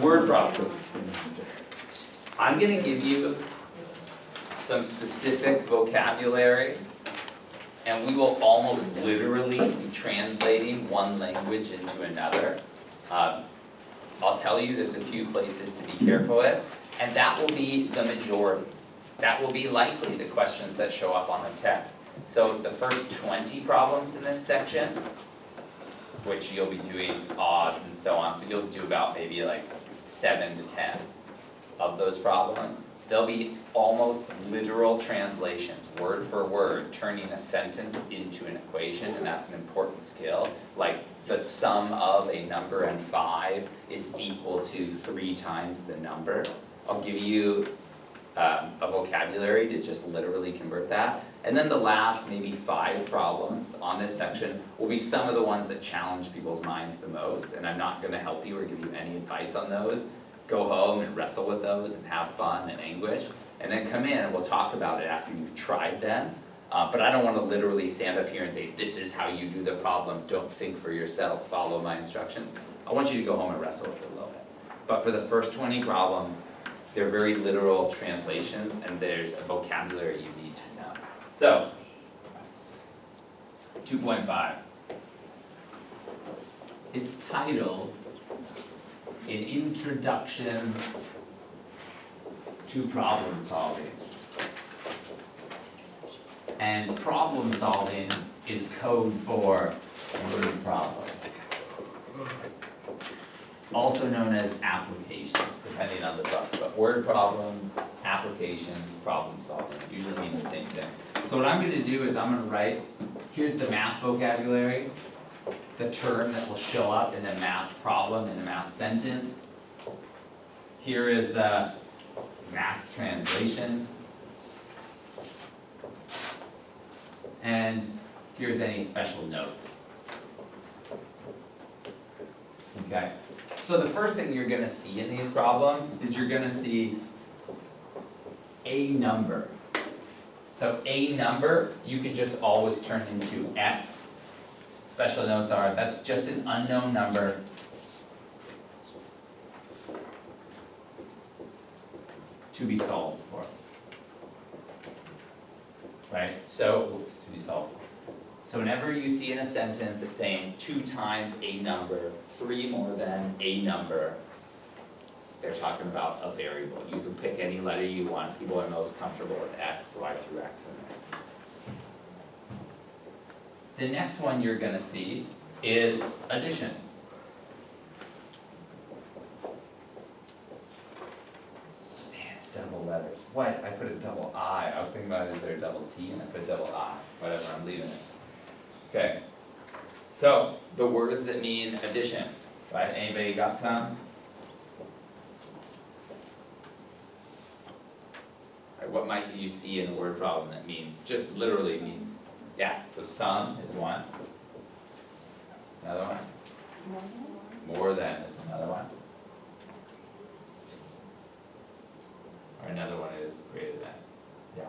Word problems. I'm going to give you some specific vocabulary, and we will almost literally be translating one language into another. I'll tell you there's a few places to be careful with, and that will be the majority. That will be likely the questions that show up on the test. So the first 20 problems in this section, which you'll be doing odds and so on, so you'll do about maybe like 7 to 10 of those problems. They'll be almost literal translations, word for word, turning a sentence into an equation, and that's an important skill. Like the sum of a number and 5 is equal to 3 times the number. I'll give you a vocabulary to just literally convert that. And then the last maybe 5 problems on this section will be some of the ones that challenge people's minds the most, and I'm not going to help you or give you any advice on those. Go home and wrestle with those and have fun and anguish, and then come in and we'll talk about it after you've tried them. But I don't want to literally stand up here and say, this is how you do the problem, don't think for yourself, follow my instructions. I want you to go home and wrestle with it a little bit. But for the first 20 problems, they're very literal translations, and there's a vocabulary you need to know. So, 2.5. It's titled An Introduction to Problem Solving. And problem solving is code for word problems, also known as applications, depending on the book. But word problems, application, problem solving usually mean the same thing. So what I'm going to do is I'm going to write, here's the math vocabulary, the term that will show up in the math problem in a math sentence. Here is the math translation. And here's any special notes. Okay, so the first thing you're going to see in these problems is you're going to see a number. So a number you can just always turn into x. Special notes are, that's just an unknown number to be solved for. Right? So, to be solved for. So whenever you see in a sentence it's saying 2 times a number, 3 more than a number, they're talking about a variable. You can pick any letter you want. People are most comfortable with x, so I threw x in there. The next one you're going to see is addition. Man, double letters. What? I put a double I. I was thinking about is there a double T and I put a double I. Whatever, I'm leaving it. Okay. So, the words that mean addition. Right? Anybody got some? Right, what might you see in a word problem that means, just literally means, yeah, so sum is one. Another one? More than is another one. Or another one is greater than. Yeah.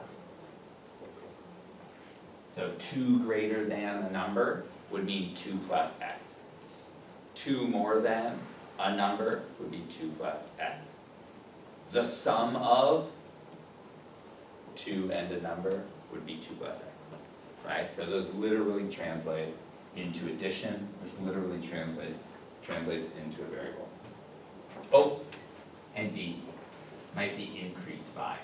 So 2 greater than a number would mean 2 plus x. 2 more than a number would be 2 plus x. The sum of 2 and a number would be 2 plus x. Right? So those literally translate into addition. This literally translates into a variable. Oh, and D. Might see increased by.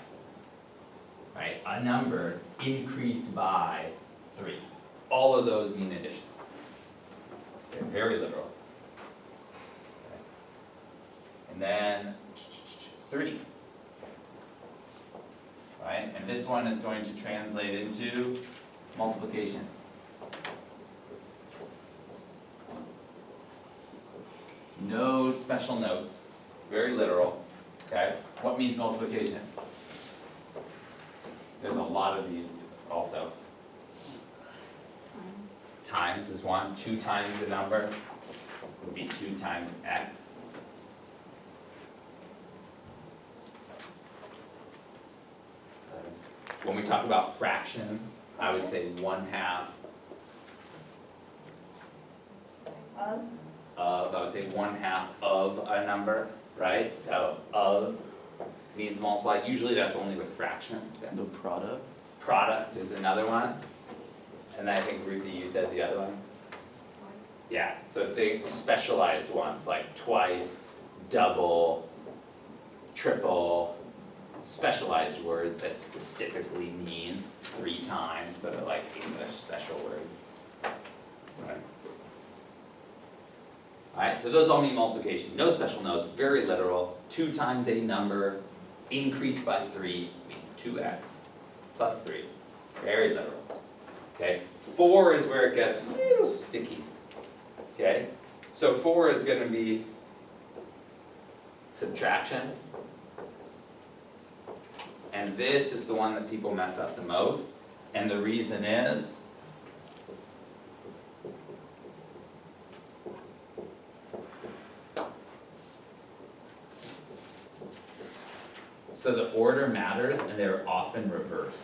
Right? A number increased by 3. All of those mean addition. They're very literal. Okay. And then 3. Right? And this one is going to translate into multiplication. No special notes. Very literal. Okay? What means multiplication? There's a lot of these also. Times is one. 2 times the number would be 2 times x. When we talk about fractions, I would say 1/2 of, I would say 1/2 of a number, right? So of means multiply, usually that's only with fractions. Yeah. The product? Product is another one. And I think Ruthie, you said the other one? Yeah, so if they specialized ones like twice, double, triple, specialized words that specifically mean 3 times, but are like English special words. Right. Alright, so those all mean multiplication. No special notes, very literal. 2 times a number increased by 3 means 2x plus 3. Very literal. Okay, 4 is where it gets a little sticky. Okay, so 4 is going to be subtraction. And this is the one that people mess up the most. And the reason is so the order matters and they're often reversed.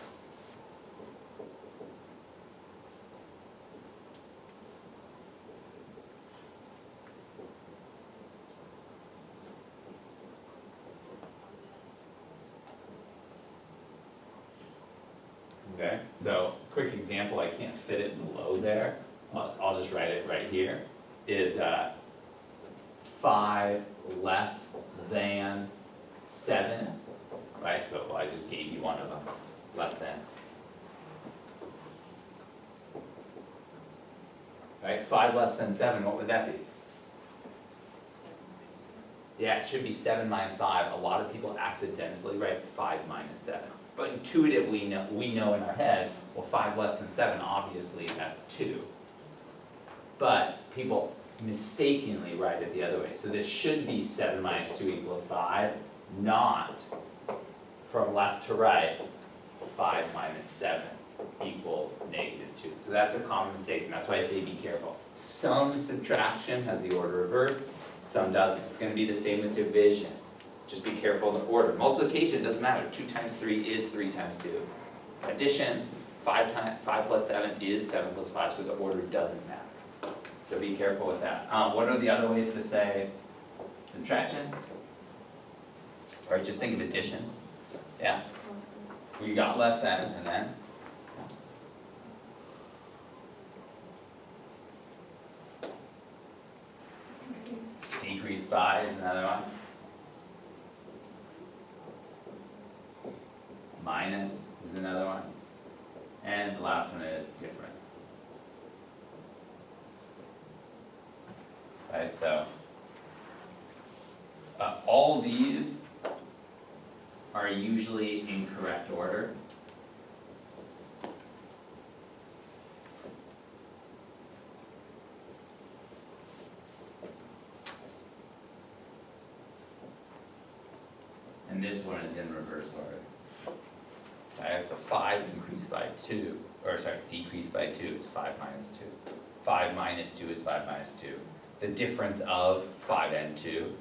Okay, so quick example, I can't fit it below there, I'll just write it right here, is 5 less than 7, right, so I just gave you one of them, less than. Right, 5 less than 7, what would that be? Yeah, it should be 7 minus 5, a lot of people accidentally write 5 minus 7. But intuitively, we know in our head, well, 5 less than 7, obviously that's 2. But people mistakenly write it the other way. So this should be 7 minus 2 equals 5, not from left to right, 5 minus 7 equals negative 2. So that's a common mistake, and that's why I say be careful. Some subtraction has the order reversed, some doesn't. It's going to be the same with division. Just be careful of the order. Multiplication doesn't matter. 2 times 3 is 3 times 2. Addition, 5 plus 7 is 7 plus 5, so the order doesn't matter. So be careful with that. What are the other ways to say subtraction? Or just think of addition. Yeah? We got less than, and then? Decrease by is another one. Minus is another one. And the last one is difference. Right, so all these are usually in correct order. And this one is in reverse order. Alright, so 5 increased by 2, or sorry, decreased by 2 is 5 minus 2. 5 minus 2 is 5 minus 2. The difference of 5 and 2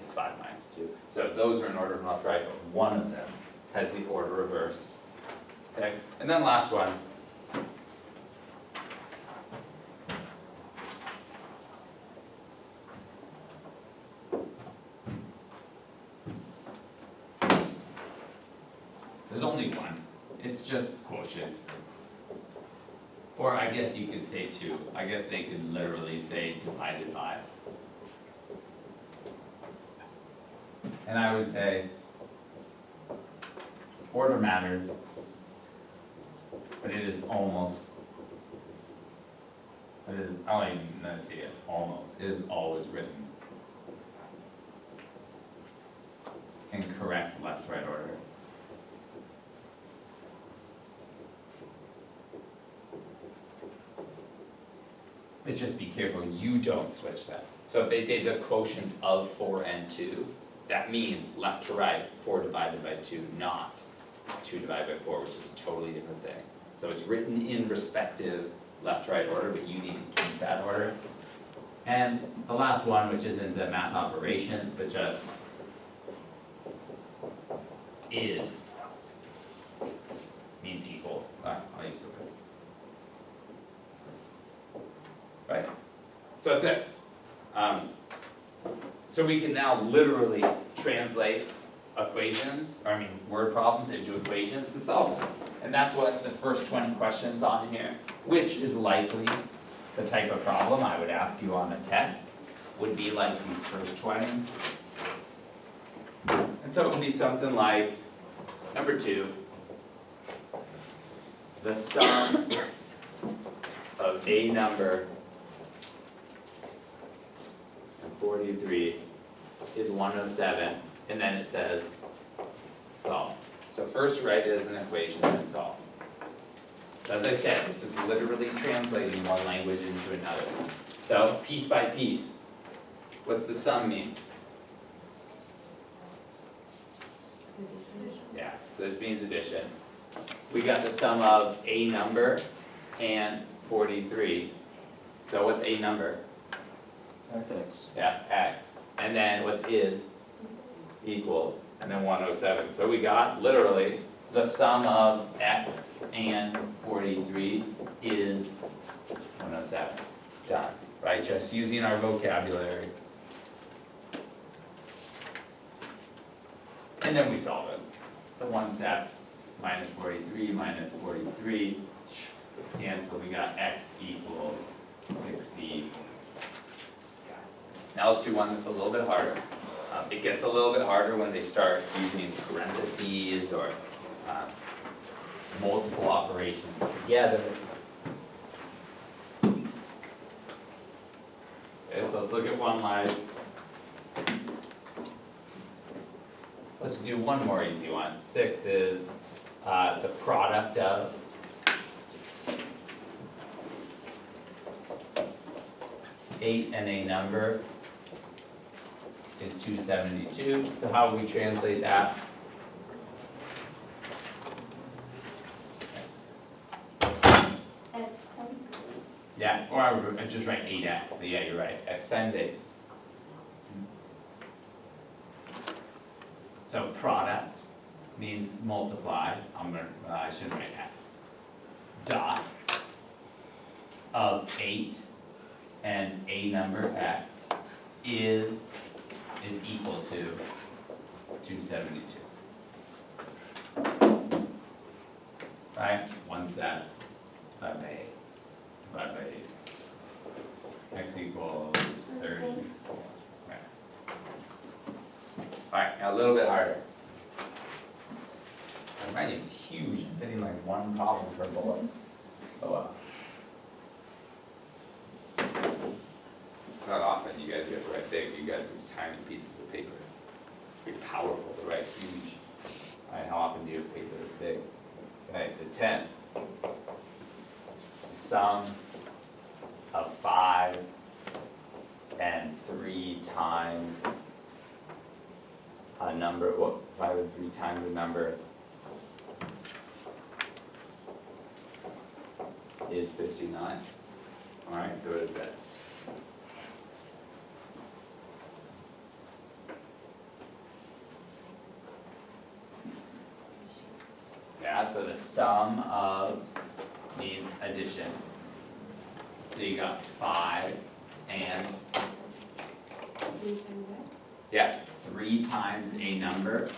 is 5 minus 2. So those are in order from left to right, but one of them has the order reversed. Okay, and then last one. There's only one. It's just quotient. Or I guess you could say 2. I guess they could literally say divided by. And I would say order matters, but it is almost, it is, I don't even know see it, almost, it is always written in correct left-right order. But just be careful, you don't switch that. So if they say the quotient of 4 and 2, that means left to right, 4 divided by 2, not 2 divided by 4, which is a totally different thing. So it's written in respective left to right order, but you need to keep that order. And the last one, which isn't a math operation, but just is, means equals. I'll use the word. Right? So that's it. So we can now literally translate word problems into equations and solve them. And that's what the first 20 questions on here, which is likely the type of problem I would ask you on a test, would be like these first 20. And so it would be something like, number 2, the sum of a number and 43 is 107, and then it says solve. So first write it as an equation and solve. So as I said, this is literally translating one language into another. So piece by piece, what's the sum mean? Yeah, so this means addition. We got the sum of a number and 43. So what's a number? X. Yeah, x. And then what's is? Equals. And then 107. So we got literally the sum of x and 43 is 107. Done. Right? Just using our vocabulary. And then we solve it. So one step, minus 43, minus 43, cancel, we got x equals 60. Now let's do one that's a little bit harder. It gets a little bit harder when they start using parentheses or multiple operations together. Okay, so let's look at one like, let's do one more easy one. 6 is the product of 8 and a number is 272. So how would we translate that? X times. Yeah, or I would just write 8x, but yeah, you're right, x times 8. So product means multiply, I should write x. Dot of 8 and a number x is equal to 272. Right, one step, divided by 8, divided by 8. X equals 30. Right. Alright, now a little bit harder. I'm finding it huge, I'm fitting like one problem per bullet. Oh wow. It's not often you guys get to write big, you guys these tiny pieces of paper. It's pretty powerful to write huge. Alright, how often do you have paper this big? Okay, so 10. The sum of 5 and 3 times a number, 5 and 3 times a number is 59. Alright, so what is this? Yeah, so the sum of means addition. So you got 5 and, yeah, 3 times a number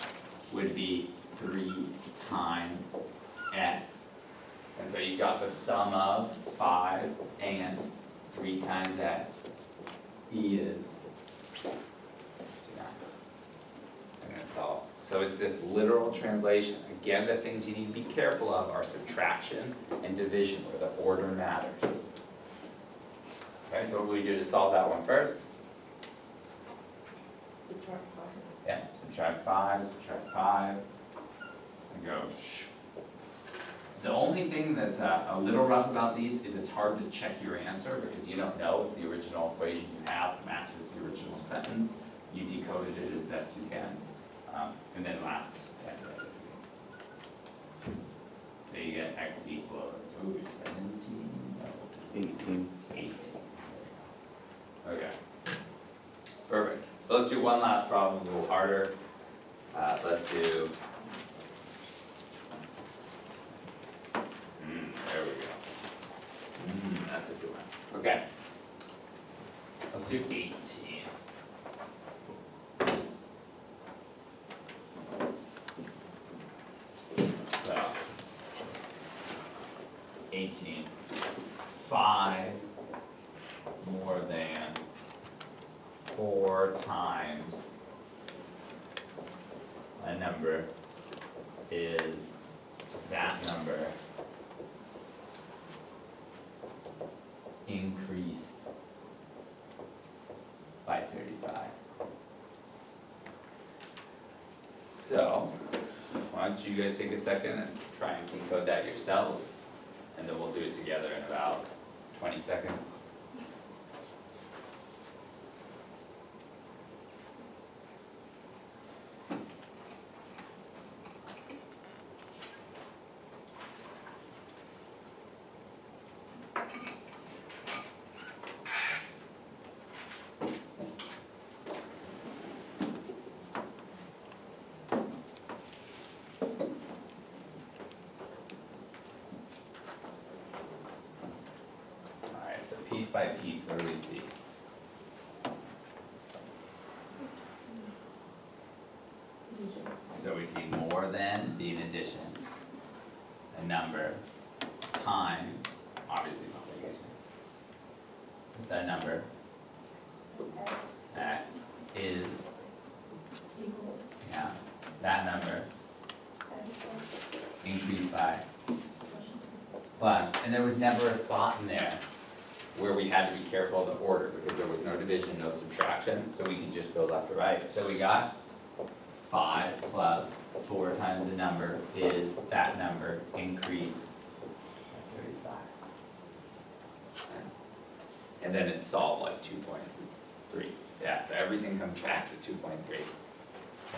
would be 3 times x. And so you got the sum of 5 and 3 times x is 59. And that's all. So it's this literal translation. Again, the things you need to be careful of are subtraction and division, where the order matters. Okay, so what will we do to solve that one first? Subtract 5. Yeah, subtract 5, and go shh. The only thing that's a little rough about these is it's hard to check your answer because you don't know if the original equation you have matches the original sentence. You decoded it as best you can. And then last, so you get x equals, 17? 18. 18. Okay. Perfect. So let's do one last problem, a little harder. Let's do, there we go. That's a good one. Okay. Let's do 18. 4 times a number is that number increased by 35. So, why don't you guys take a second and try and decode that yourselves, and then we'll do it together in about 20 seconds. Alright, so piece by piece, what do we see? So we see more than being addition, a number, times, obviously multiplication. What's that number? X is, Equals. yeah, that number increased by plus, and there was never a spot in there where we had to be careful of the order, because there was no division, no subtraction, so we can just go left to right. So we got 5 plus 4 times the number is that number increased by 35. And then it's solved like 2.3. Yeah, so everything comes back to 2.3.